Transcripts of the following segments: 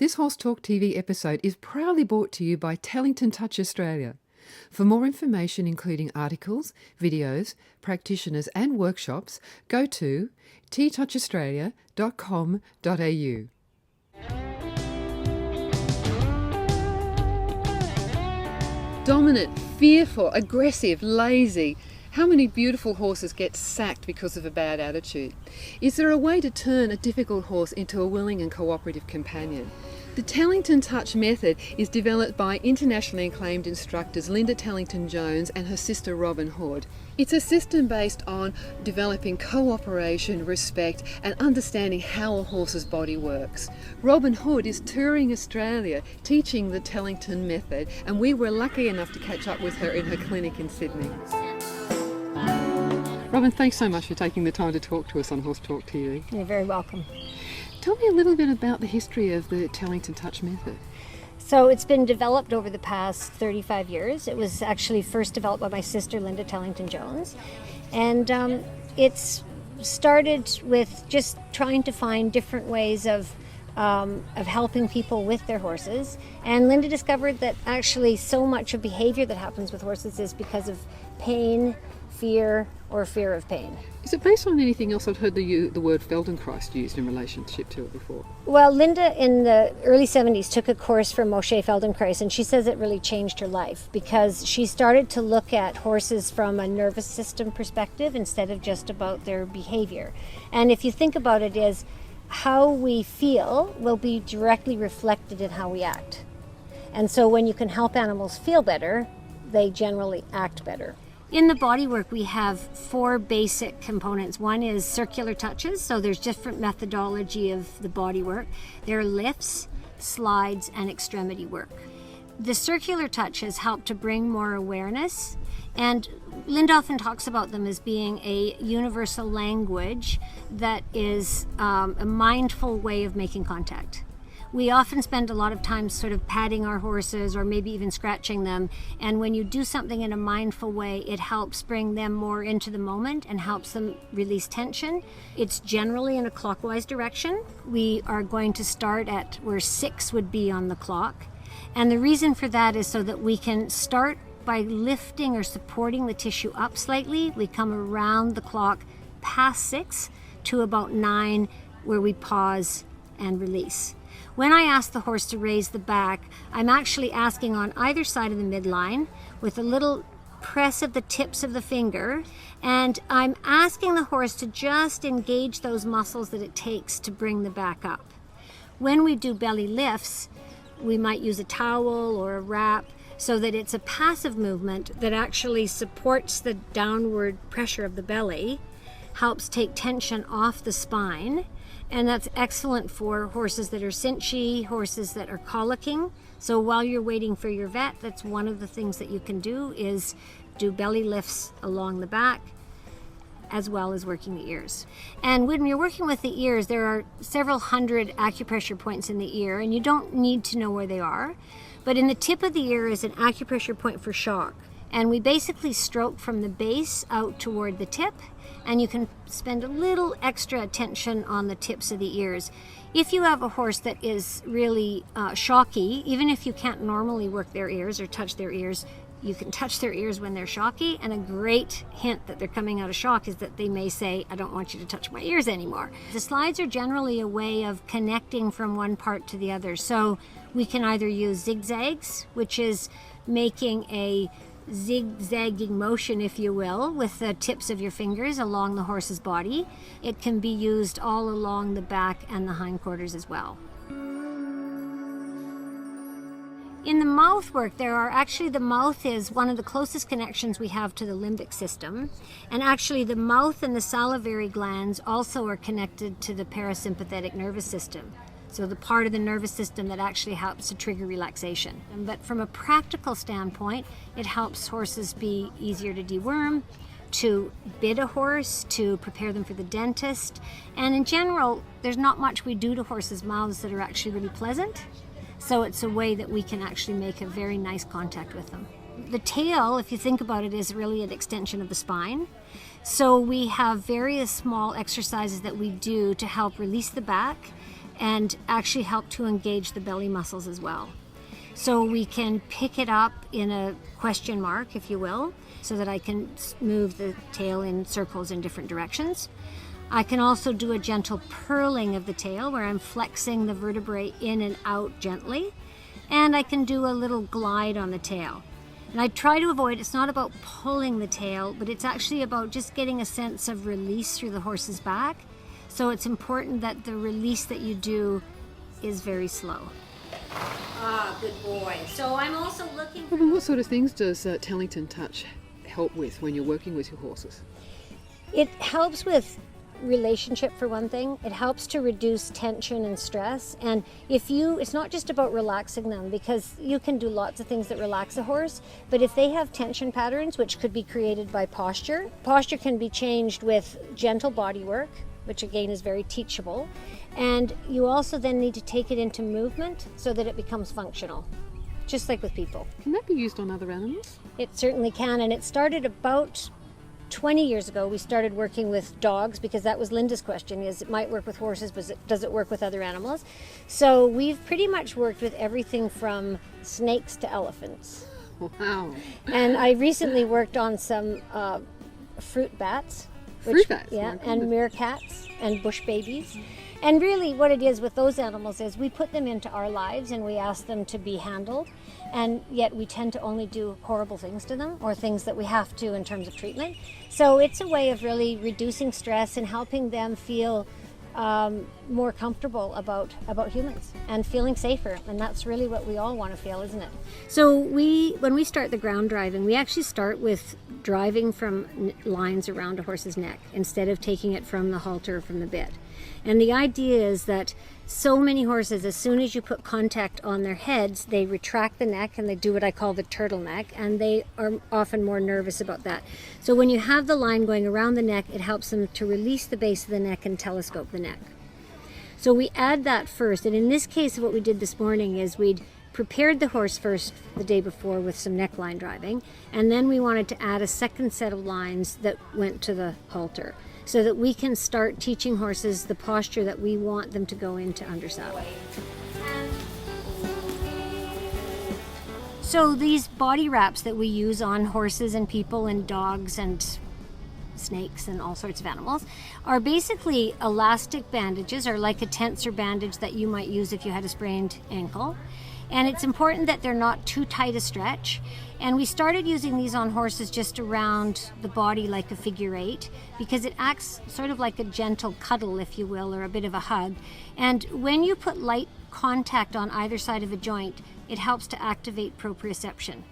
This Horse Talk TV episode is proudly brought to you by Tellington TTouch Australia. For more information, including articles, videos, practitioners and workshops, go to ttouchaustralia.com.au. Dominant, fearful, aggressive, lazy. How many beautiful horses get sacked because of a bad attitude? Is there a way to turn a difficult horse into a willing and cooperative companion? The Tellington TTouch Method is developed by internationally acclaimed instructors Linda Tellington Jones and her sister Robyn Hood. It's a system based on developing cooperation, respect and understanding how a horse's body works. Robyn Hood is touring Australia teaching the Tellington Method, and we were lucky enough to catch up with her in her clinic in Sydney. Robyn, thanks so much for taking the time to talk to us on Horse Talk TV. You're very welcome. Tell me a little bit about the history of the Tellington TTouch Method. So it's been developed over the past 35 years. It was actually first developed by my sister, Linda Tellington Jones. And it's started with just trying to find different ways of helping people with their horses. And Linda discovered that actually so much of behavior that happens with horses is because of pain, fear, or fear of pain. Is it based on anything else? I've heard the word Feldenkrais used in relationship to it before. Well, Linda in the early 70s took a course from Moshe Feldenkrais, and she says it really changed her life because she started to look at horses from a nervous system perspective instead of just about their behavior. And if you think about it, is how we feel will be directly reflected in how we act. And so when you can help animals feel better, they generally act better. In the bodywork, we have 4 basic components. One is circular touches, so there's different methodology of the bodywork. There are lifts, slides, and extremity work. The circular touches help to bring more awareness, and Linda often talks about them as being a universal language that is a mindful way of making contact. We often spend a lot of time sort of patting our horses or maybe even scratching them. And when you do something in a mindful way, it helps bring them more into the moment and helps them release tension. It's generally in a clockwise direction. We are going to start at where 6 would be on the clock. And the reason for that is so that we can start by lifting or supporting the tissue up slightly. We come around the clock past 6 to about 9 where we pause and release. When I ask the horse to raise the back, I'm actually asking on either side of the midline with a little press of the tips of the finger, and I'm asking the horse to just engage those muscles that it takes to bring the back up. When we do belly lifts, we might use a towel or a wrap so that it's a passive movement that actually supports the downward pressure of the belly, helps take tension off the spine. And that's excellent for horses that are cinchy, horses that are colicking. So while you're waiting for your vet, that's one of the things that you can do is do belly lifts along the back as well as working the ears. And when you're working with the ears, there are several hundred acupressure points in the ear, and you don't need to know where they are. But in the tip of the ear is an acupressure point for shock. And we basically stroke from the base out toward the tip, and you can spend a little extra attention on the tips of the ears. If you have a horse that is really shocky, even if you can't normally work their ears or touch their ears, you can touch their ears when they're shocky, and a great hint that they're coming out of shock is that they may say, I don't want you to touch my ears anymore. The slides are generally a way of connecting from one part to the other. So we can either use zigzags, which is making a zigzagging motion, if you will, with the tips of your fingers along the horse's body. It can be used all along the back and the hindquarters as well. In the mouth work, the mouth is one of the closest connections we have to the limbic system. And actually the mouth and the salivary glands also are connected to the parasympathetic nervous system. So the part of the nervous system that actually helps to trigger relaxation. But from a practical standpoint, it helps horses be easier to deworm, to bid a horse, to prepare them for the dentist. And in general, there's not much we do to horses' mouths that are actually really pleasant. So it's a way that we can actually make a very nice contact with them. The tail, if you think about it, is really an extension of the spine. So we have various small exercises that we do to help release the back and actually help to engage the belly muscles as well. So we can pick it up in a question mark, if you will, so that I can move the tail in circles in different directions. I can also do a gentle purling of the tail where I'm flexing the vertebrae in and out gently. And I can do a little glide on the tail. And I try to avoid, it's not about pulling the tail, but it's actually about just getting a sense of release through the horse's back. So it's important that the release that you do is very slow. Ah, good boy. So I'm also looking for... Robyn, what sort of things does Tellington Touch help with when you're working with your horses? It helps with relationship, for one thing. It helps to reduce tension and stress. And it's not just about relaxing them, because you can do lots of things that relax a horse, but if they have tension patterns, which could be created by posture can be changed with gentle body work, which again is very teachable. And you also then need to take it into movement so that it becomes functional, just like with people. Can that be used on other animals? It certainly can, and it started about 20 years ago. We started working with dogs because that was Linda's question, is it might work with horses, but does it work with other animals? So we've pretty much worked with everything from snakes to elephants. Wow. And I recently worked on some fruit bats. Fruit bats? Yeah, and meerkats and bush babies. And really what it is with those animals is we put them into our lives and we ask them to be handled, and yet we tend to only do horrible things to them, or things that we have to in terms of treatment. So it's a way of really reducing stress and helping them feel more comfortable about humans and feeling safer. And that's really what we all want to feel, isn't it? So when we start the ground driving, we actually start with driving from lines around a horse's neck instead of taking it from the halter or from the bit. And the idea is that so many horses, as soon as you put contact on their heads, they retract the neck and they do what I call the turtleneck, and they are often more nervous about that. So when you have the line going around the neck, it helps them to release the base of the neck and telescope the neck. So we add that first, and in this case what we did this morning is we'd prepared the horse first the day before with some neckline driving, and then we wanted to add a second set of lines that went to the halter, so that we can start teaching horses the posture that we want them to go into under saddle. So these body wraps that we use on horses and people and dogs and snakes and all sorts of animals are basically elastic bandages, or like a tensor bandage that you might use if you had a sprained ankle. And it's important that they're not too tight a stretch. And we started using these on horses just around the body like a figure eight, because it acts sort of like a gentle cuddle, if you will, or a bit of a hug. And when you put light contact on either side of a joint, it helps to activate proprioception.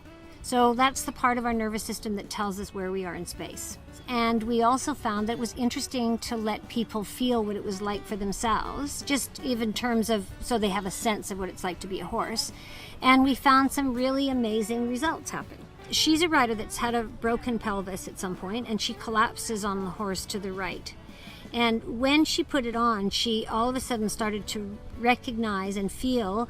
So that's the part of our nervous system that tells us where we are in space. And we also found that it was interesting to let people feel what it was like for themselves, just even in terms of, so they have a sense of what it's like to be a horse. And we found some really amazing results happen. She's a rider that's had a broken pelvis at some point, and she collapses on the horse to the right. And when she put it on, she all of a sudden started to recognize and feel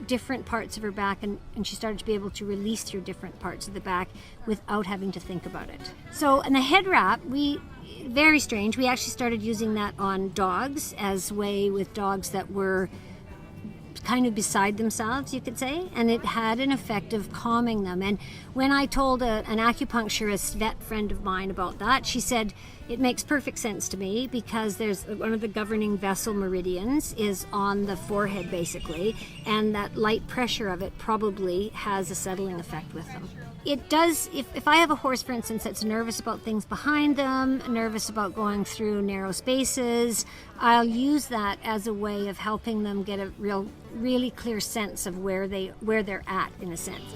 different parts of her back, and she started to be able to release through different parts of the back without having to think about it. So, and the head wrap, very strange, we actually started using that on dogs as way with dogs that were kind of beside themselves, you could say, and it had an effect of calming them. And when I told an acupuncturist vet friend of mine about that, she said, it makes perfect sense to me, because there's one of the governing vessel meridians is on the forehead basically, and that light pressure of it probably has a settling effect with them. It does, if I have a horse, for instance, that's nervous about things behind them, nervous about going through narrow spaces, I'll use that as a way of helping them get a really clear sense of where they're at, in a sense.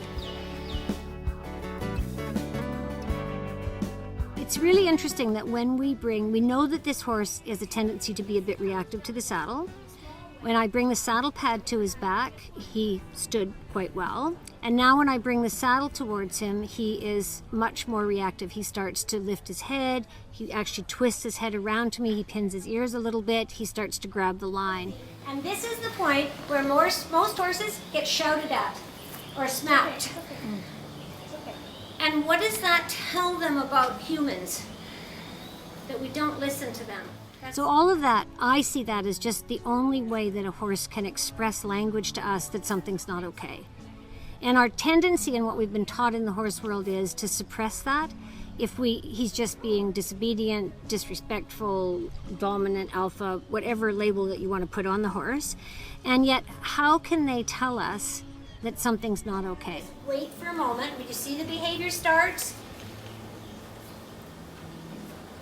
It's really interesting that when we know that this horse has a tendency to be a bit reactive to the saddle. When I bring the saddle pad to his back, he stood quite well. And now when I bring the saddle towards him, he is much more reactive. He starts to lift his head. He actually twists his head around to me. He pins his ears a little bit. He starts to grab the line. And this is the point where most horses get shouted at or smacked. And what does that tell them about humans? That we don't listen to them. So all of that, I see that as just the only way that a horse can express language to us that something's not okay. And our tendency and what we've been taught in the horse world is to suppress that. If he's just being disobedient, disrespectful, dominant, alpha, whatever label that you want to put on the horse. And yet, how can they tell us that something's not okay? Wait for a moment. When you see the behavior starts,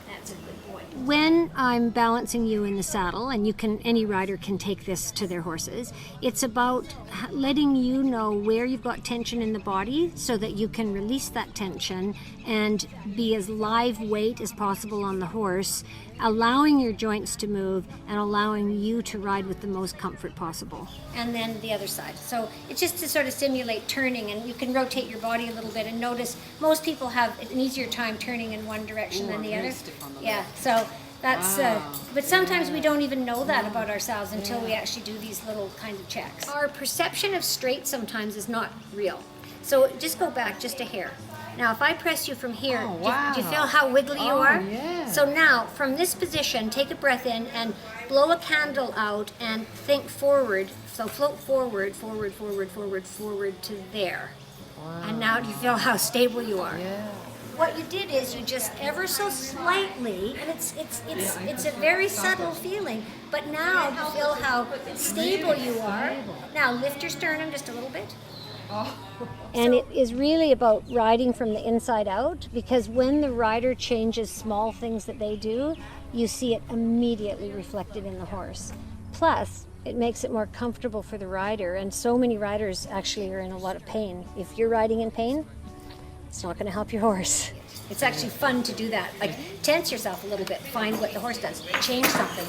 that's a good boy. When I'm balancing you in the saddle, and any rider can take this to their horses, it's about letting you know where you've got tension in the body so that you can release that tension and be as live weight as possible on the horse, allowing your joints to move and allowing you to ride with the most comfort possible. And then the other side. So it's just to sort of simulate turning, and you can rotate your body a little bit and notice most people have an easier time turning in one direction than the other. Yeah, so that's, but sometimes we don't even know that about ourselves until we actually do these little kind of checks. Our perception of straight sometimes is not real. So just go back just a hair. Now, if I press you from here, do you feel how wiggly you are? Yeah. So now, from this position, take a breath in and blow a candle out and think forward. So float forward, forward, forward, forward, forward to there. Wow. And now do you feel how stable you are? Yeah. What you did is you just ever so slightly, and it's a very subtle feeling, but now you feel how stable you are. Now lift your sternum just a little bit. And it is really about riding from the inside out, because when the rider changes small things that they do, you see it immediately reflected in the horse. Plus, it makes it more comfortable for the rider, and so many riders actually are in a lot of pain. If you're riding in pain, it's not going to help your horse. It's actually fun to do that. Like, tense yourself a little bit, find what the horse does, change something,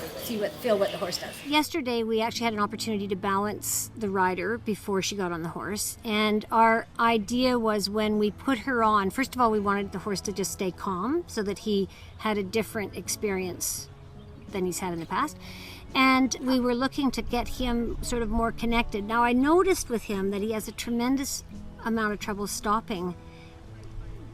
feel what the horse does. Yesterday, we actually had an opportunity to balance the rider before she got on the horse. And our idea was, when we put her on, first of all, we wanted the horse to just stay calm so that he had a different experience than he's had in the past. And we were looking to get him sort of more connected. Now, I noticed with him that he has a tremendous amount of trouble stopping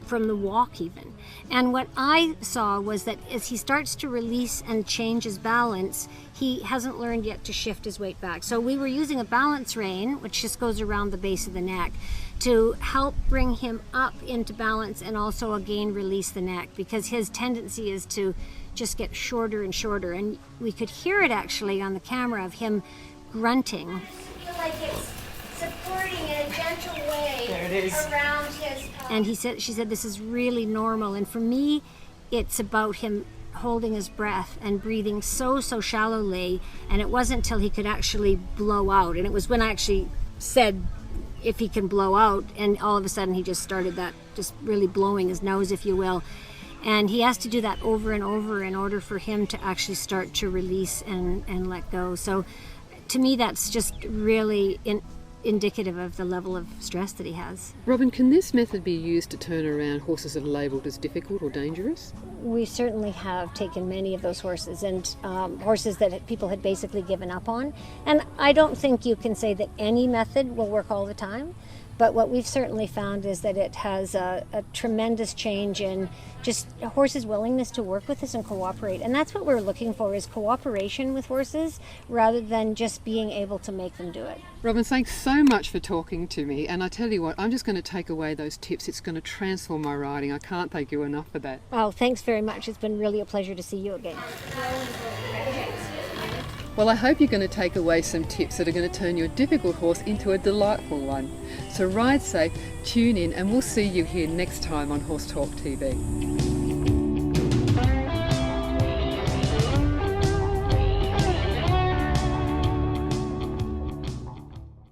from the walk even. And what I saw was that as he starts to release and change his balance, he hasn't learned yet to shift his weight back. So we were using a balance rein, which just goes around the base of the neck, to help bring him up into balance and also again release the neck, because his tendency is to just get shorter and shorter. And we could hear it actually on the camera of him grunting. I feel like it's supporting in a gentle way around his. And she said, this is really normal. And for me, it's about him holding his breath and breathing so shallowly. And it wasn't till he could actually blow out. And it was when I actually said, if he can blow out, and all of a sudden he just started that, just really blowing his nose, if you will. And he has to do that over and over in order for him to actually start to release and let go. So to me, that's just really indicative of the level of stress that he has. Robyn, can this method be used to turn around horses that are labelled as difficult or dangerous? We certainly have taken many of those horses, and horses that people had basically given up on. And I don't think you can say that any method will work all the time, but what we've certainly found is that it has a tremendous change in just a horse's willingness to work with us and cooperate. And that's what we're looking for, is cooperation with horses rather than just being able to make them do it. Robyn, thanks so much for talking to me. And I tell you what, I'm just going to take away those tips. It's going to transform my riding. I can't thank you enough for that. Oh, thanks very much. It's been really a pleasure to see you again. Well, I hope you're going to take away some tips that are going to turn your difficult horse into a delightful one. So ride safe, tune in, and we'll see you here next time on Horse Talk TV.